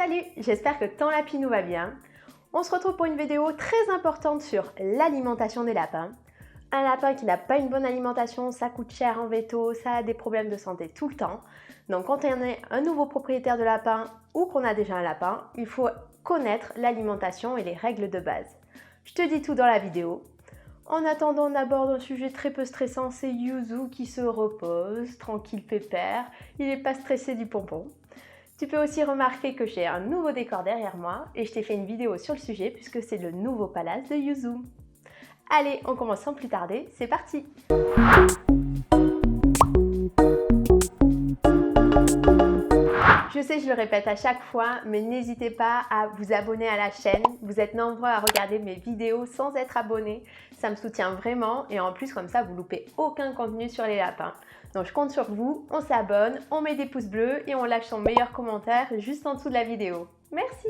Salut, j'espère que ton lapinou va bien. On se retrouve pour une vidéo très importante sur l'alimentation des lapins. Un lapin qui n'a pas une bonne alimentation, ça coûte cher en veto, ça a des problèmes de santé tout le temps. Donc quand on est un nouveau propriétaire de lapin ou qu'on a déjà un lapin, il faut connaître l'alimentation et les règles de base. Je te dis tout dans la vidéo. En attendant, on aborde un sujet très peu stressant, c'est Yuzu qui se repose, tranquille pépère, il n'est pas stressé du pompon. Tu peux aussi remarquer que j'ai un nouveau décor derrière moi et je t'ai fait une vidéo sur le sujet puisque c'est le nouveau palace de Yuzu. Allez, on commence sans plus tarder, c'est parti! Je sais, je le répète à chaque fois, mais n'hésitez pas à vous abonner à la chaîne. Vous êtes nombreux à regarder mes vidéos sans être abonnés. Ça me soutient vraiment et en plus, comme ça, vous loupez aucun contenu sur les lapins. Donc, je compte sur vous. On s'abonne, on met des pouces bleus et on lâche son meilleur commentaire juste en dessous de la vidéo. Merci!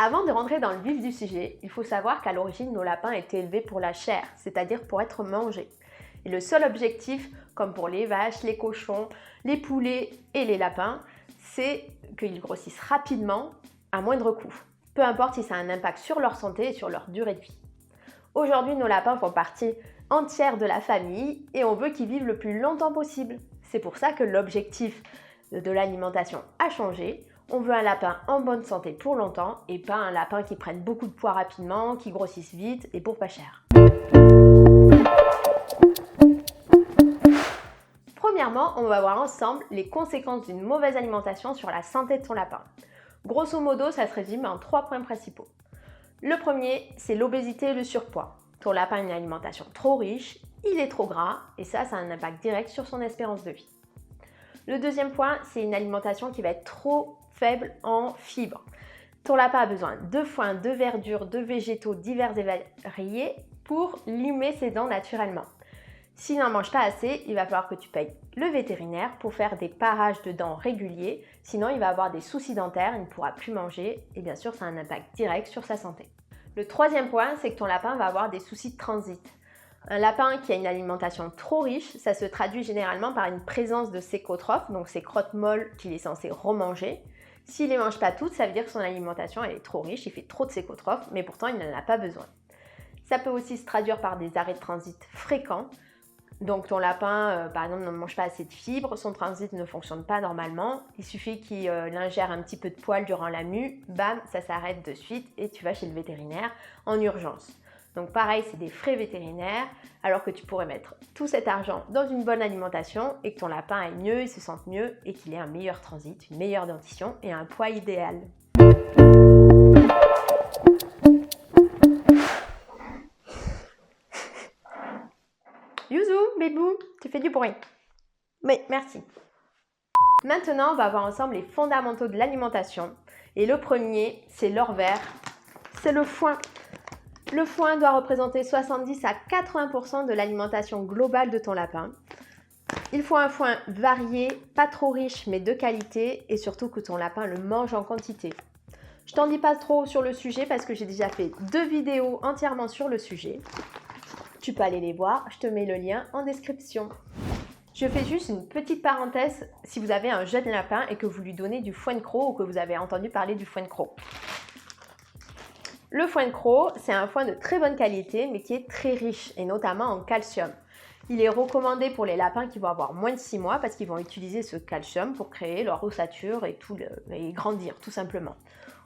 Avant de rentrer dans le vif du sujet, il faut savoir qu'à l'origine, nos lapins étaient élevés pour la chair, c'est-à-dire pour être mangés. Et le seul objectif, comme pour les vaches, les cochons, les poulets et les lapins, c'est qu'ils grossissent rapidement à moindre coût. Peu importe si ça a un impact sur leur santé et sur leur durée de vie. Aujourd'hui, nos lapins font partie entière de la famille et on veut qu'ils vivent le plus longtemps possible. C'est pour ça que l'objectif de l'alimentation a changé. On veut un lapin en bonne santé pour longtemps et pas un lapin qui prenne beaucoup de poids rapidement, qui grossisse vite et pour pas cher. Premièrement, on va voir ensemble les conséquences d'une mauvaise alimentation sur la santé de ton lapin. Grosso modo, ça se résume en 3 points principaux. Le premier, c'est l'obésité et le surpoids. Ton lapin a une alimentation trop riche, il est trop gras et ça a un impact direct sur son espérance de vie. Le deuxième point, c'est une alimentation qui va être trop faible en fibres. Ton lapin a besoin de foin, de verdure, de végétaux divers et variés pour limer ses dents naturellement. S'il n'en mange pas assez, il va falloir que tu payes le vétérinaire pour faire des parages de dents réguliers, sinon il va avoir des soucis dentaires, il ne pourra plus manger et bien sûr ça a un impact direct sur sa santé. Le troisième point, c'est que ton lapin va avoir des soucis de transit. Un lapin qui a une alimentation trop riche, ça se traduit généralement par une présence de sécotrophes, donc ces crottes molles qu'il est censé remanger. S'il ne les mange pas toutes, ça veut dire que son alimentation elle est trop riche, il fait trop de sécotrophes, mais pourtant il n'en a pas besoin. Ça peut aussi se traduire par des arrêts de transit fréquents. Donc ton lapin, par exemple, ne mange pas assez de fibres, son transit ne fonctionne pas normalement. Il suffit qu'il ingère un petit peu de poil durant la mue, bam, ça s'arrête de suite et tu vas chez le vétérinaire en urgence. Donc pareil, c'est des frais vétérinaires, alors que tu pourrais mettre tout cet argent dans une bonne alimentation et que ton lapin aille mieux, il se sente mieux et qu'il ait un meilleur transit, une meilleure dentition et un poids idéal. Yuzu, bébou, tu fais du bruit. Oui, merci. Maintenant, on va voir ensemble les fondamentaux de l'alimentation. Et le premier, c'est l'or vert, c'est le foin. Le foin doit représenter 70 à 80% de l'alimentation globale de ton lapin. Il faut un foin varié, pas trop riche mais de qualité et surtout que ton lapin le mange en quantité. Je t'en dis pas trop sur le sujet parce que j'ai déjà fait 2 vidéos entièrement sur le sujet. Tu peux aller les voir, je te mets le lien en description. Je fais juste une petite parenthèse si vous avez un jeune lapin et que vous lui donnez du foin de croc ou que vous avez entendu parler du foin de croc. Le foin de croc, c'est un foin de très bonne qualité mais qui est très riche et notamment en calcium. Il est recommandé pour les lapins qui vont avoir moins de 6 mois parce qu'ils vont utiliser ce calcium pour créer leur ossature et grandir tout simplement.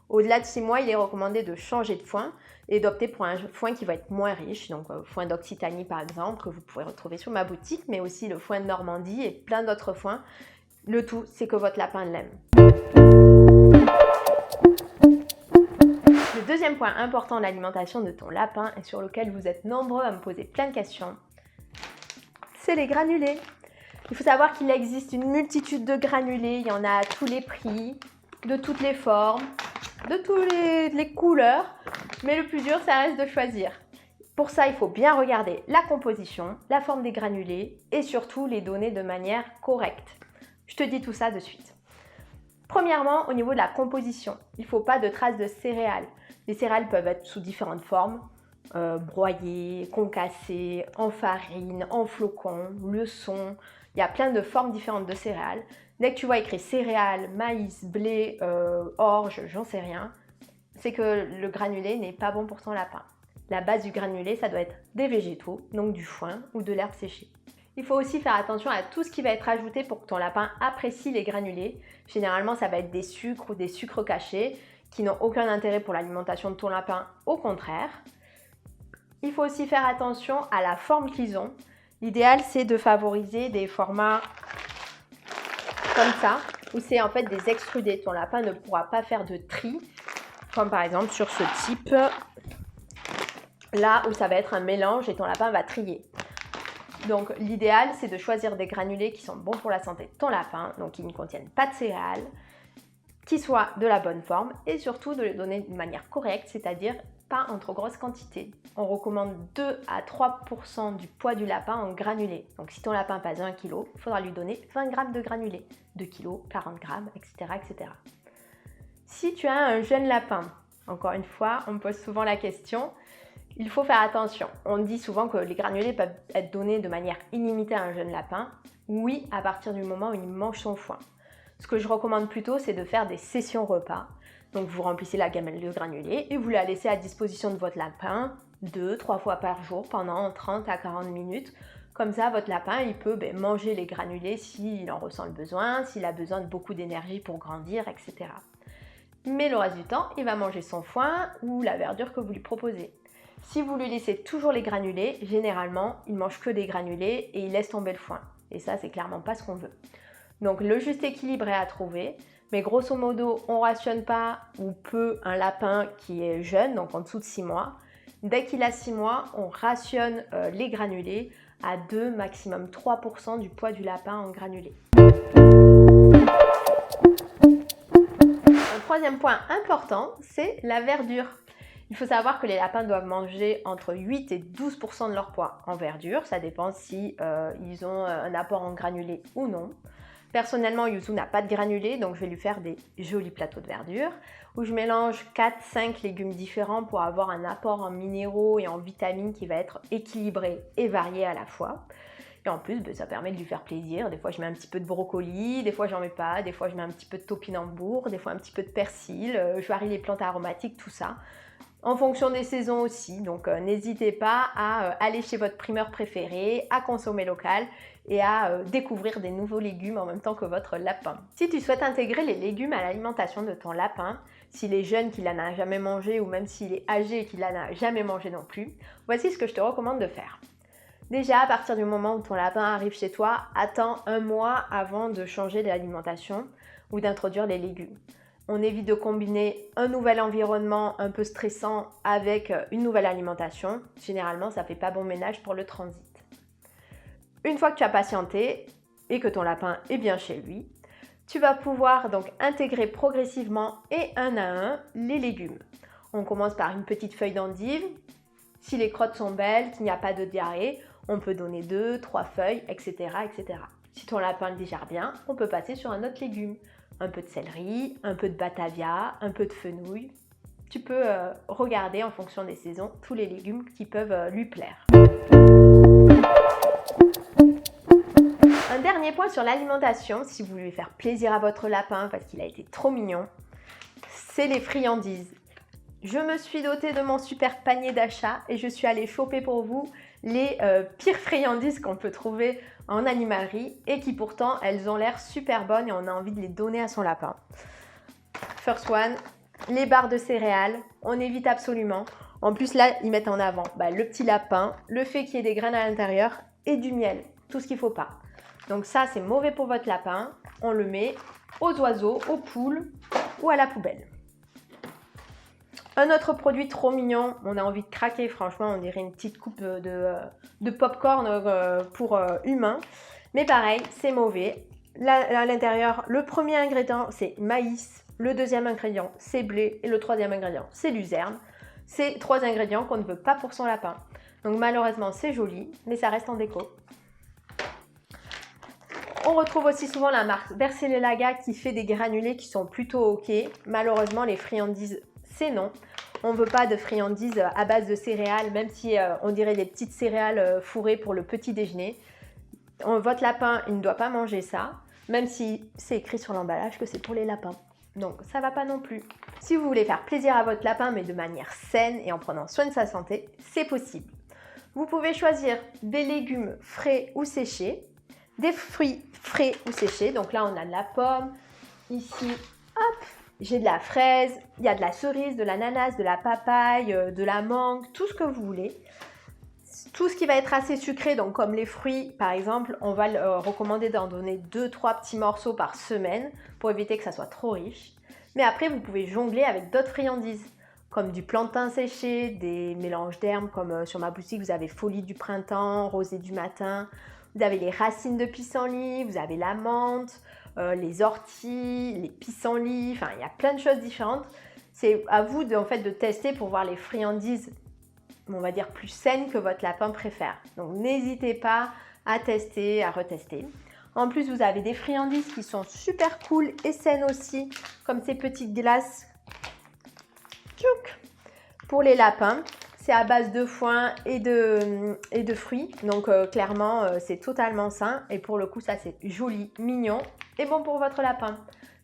Au-delà de 6 mois, il est recommandé de changer de foin et d'opter pour un foin qui va être moins riche, donc foin d'Occitanie par exemple, que vous pourrez retrouver sur ma boutique, mais aussi le foin de Normandie et plein d'autres foins. Le tout, c'est que votre lapin l'aime. Le deuxième point important de l'alimentation de ton lapin et sur lequel vous êtes nombreux à me poser plein de questions, c'est les granulés. Il faut savoir qu'il existe une multitude de granulés, il y en a à tous les prix, de toutes les formes, de toutes les couleurs, mais le plus dur, ça reste de choisir. Pour ça, il faut bien regarder la composition, la forme des granulés et surtout les donner de manière correcte. Je te dis tout ça de suite. Premièrement, au niveau de la composition, il ne faut pas de traces de céréales. Les céréales peuvent être sous différentes formes, broyées, concassées, en farine, en flocons, le son. Il y a plein de formes différentes de céréales. Dès que tu vois écrit céréales, maïs, blé, orge, j'en sais rien, c'est que le granulé n'est pas bon pour ton lapin. La base du granulé, ça doit être des végétaux, donc du foin ou de l'herbe séchée. Il faut aussi faire attention à tout ce qui va être ajouté pour que ton lapin apprécie les granulés. Généralement, ça va être des sucres ou des sucres cachés qui n'ont aucun intérêt pour l'alimentation de ton lapin, au contraire. Il faut aussi faire attention à la forme qu'ils ont. L'idéal, c'est de favoriser des formats comme ça, où c'est en fait des extrudés. Ton lapin ne pourra pas faire de tri, comme par exemple sur ce type, là où ça va être un mélange et ton lapin va trier. Donc l'idéal, c'est de choisir des granulés qui sont bons pour la santé de ton lapin, donc qui ne contiennent pas de céréales, qui soient de la bonne forme et surtout de les donner de manière correcte, c'est-à-dire pas en trop grosse quantité. On recommande 2 à 3% du poids du lapin en granulés. Donc si ton lapin pèse 1 kg, il faudra lui donner 20 g de granulés. 2 kg, 40 g, etc., etc. Si tu as un jeune lapin, encore une fois, on me pose souvent la question, il faut faire attention. On dit souvent que les granulés peuvent être donnés de manière illimitée à un jeune lapin. Oui, à partir du moment où il mange son foin. Ce que je recommande plutôt, c'est de faire des sessions repas. Donc vous remplissez la gamelle de granulés et vous la laissez à disposition de votre lapin 2-3 fois par jour pendant 30 à 40 minutes. Comme ça, votre lapin, il peut manger les granulés s'il en ressent le besoin, s'il a besoin de beaucoup d'énergie pour grandir, etc. Mais le reste du temps, il va manger son foin ou la verdure que vous lui proposez. Si vous lui laissez toujours les granulés, généralement, il mange que des granulés et il laisse tomber le foin. Et ça, c'est clairement pas ce qu'on veut. Donc le juste équilibre est à trouver. Mais grosso modo, on ne rationne pas ou peu un lapin qui est jeune, donc en dessous de 6 mois. Dès qu'il a 6 mois, on rationne les granulés à 2, maximum 3% du poids du lapin en granulés. Un troisième point important, c'est la verdure. Il faut savoir que les lapins doivent manger entre 8 et 12% de leur poids en verdure. Ça dépend si ils ont un apport en granulés ou non. Personnellement, Yuzu n'a pas de granulés, donc je vais lui faire des jolis plateaux de verdure où je mélange 4-5 légumes différents pour avoir un apport en minéraux et en vitamines qui va être équilibré et varié à la fois. Et en plus, ça permet de lui faire plaisir. Des fois, je mets un petit peu de brocoli, des fois, j'en mets pas, des fois, je mets un petit peu de topinambour, des fois, un petit peu de persil, je varie les plantes aromatiques, tout ça. En fonction des saisons aussi, donc n'hésitez pas à aller chez votre primeur préféré, à consommer local et à découvrir des nouveaux légumes en même temps que votre lapin. Si tu souhaites intégrer les légumes à l'alimentation de ton lapin, s'il est jeune, qu'il n'en a jamais mangé ou même s'il est âgé et qu'il n'en a jamais mangé non plus, voici ce que je te recommande de faire. Déjà, à partir du moment où ton lapin arrive chez toi, attends 1 mois avant de changer l'alimentation ou d'introduire les légumes. On évite de combiner un nouvel environnement un peu stressant avec une nouvelle alimentation. Généralement, ça ne fait pas bon ménage pour le transit. Une fois que tu as patienté et que ton lapin est bien chez lui, tu vas pouvoir donc intégrer progressivement et un à un les légumes. On commence par une petite feuille d'endive. Si les crottes sont belles, qu'il n'y a pas de diarrhée, on peut donner 2-3 feuilles, etc., etc. Si ton lapin le digère bien, on peut passer sur un autre légume. Un peu de céleri, un peu de batavia, un peu de fenouil. Tu peux regarder en fonction des saisons tous les légumes qui peuvent lui plaire. Un dernier point sur l'alimentation, si vous voulez faire plaisir à votre lapin parce qu'il a été trop mignon, c'est les friandises. Je me suis dotée de mon super panier d'achat et je suis allée choper pour vous les pires friandises qu'on peut trouver en animalerie et qui pourtant elles ont l'air super bonnes et on a envie de les donner à son lapin. First one, les barres de céréales, on évite absolument. En plus là, ils mettent en avant le petit lapin, le fait qu'il y ait des graines à l'intérieur et du miel, tout ce qu'il ne faut pas. Donc ça, c'est mauvais pour votre lapin. On le met aux oiseaux, aux poules ou à la poubelle. Un autre produit trop mignon, on a envie de craquer, franchement, on dirait une petite coupe de pop-corn pour humain. Mais pareil, c'est mauvais. Là, à l'intérieur, le premier ingrédient, c'est maïs. Le deuxième ingrédient, c'est blé. Et le troisième ingrédient, c'est luzerne. C'est 3 ingrédients qu'on ne veut pas pour son lapin. Donc malheureusement, c'est joli, mais ça reste en déco. On retrouve aussi souvent la marque Bercellelaga qui fait des granulés qui sont plutôt ok. Malheureusement, les friandises, c'est non. On ne veut pas de friandises à base de céréales, même si on dirait des petites céréales fourrées pour le petit déjeuner. Votre lapin, il ne doit pas manger ça, même si c'est écrit sur l'emballage que c'est pour les lapins. Donc ça ne va pas non plus. Si vous voulez faire plaisir à votre lapin, mais de manière saine et en prenant soin de sa santé, c'est possible. Vous pouvez choisir des légumes frais ou séchés, des fruits frais ou séchés. Donc là, on a de la pomme. Ici, hop, j'ai de la fraise. Il y a de la cerise, de l'ananas, de la papaye, de la mangue, tout ce que vous voulez. Tout ce qui va être assez sucré, donc comme les fruits par exemple, on va recommander d'en donner 2-3 petits morceaux par semaine pour éviter que ça soit trop riche. Mais après, vous pouvez jongler avec d'autres friandises, comme du plantain séché, des mélanges d'herbes, comme sur ma boutique, vous avez folie du printemps, rosée du matin, vous avez les racines de pissenlit, vous avez la menthe, les orties, les pissenlits, enfin il y a plein de choses différentes. C'est à vous de tester pour voir les friandises, on va dire plus saines que votre lapin préfère. Donc n'hésitez pas à tester, à retester. En plus, vous avez des friandises qui sont super cool et saines aussi, comme ces petites glaces pour les lapins. C'est à base de foin et de fruits, donc clairement c'est totalement sain et pour le coup ça c'est joli, mignon et bon pour votre lapin.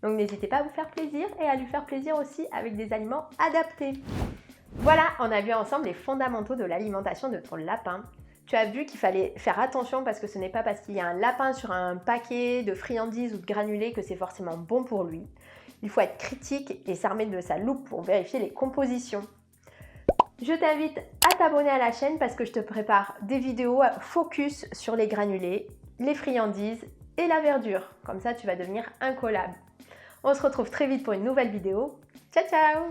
Donc n'hésitez pas à vous faire plaisir et à lui faire plaisir aussi avec des aliments adaptés. Voilà, on a vu ensemble les fondamentaux de l'alimentation de ton lapin. Tu as vu qu'il fallait faire attention parce que ce n'est pas parce qu'il y a un lapin sur un paquet de friandises ou de granulés que c'est forcément bon pour lui. Il faut être critique et s'armer de sa loupe pour vérifier les compositions. Je t'invite à t'abonner à la chaîne parce que je te prépare des vidéos focus sur les granulés, les friandises et la verdure. Comme ça, tu vas devenir incollable. On se retrouve très vite pour une nouvelle vidéo. Ciao, ciao!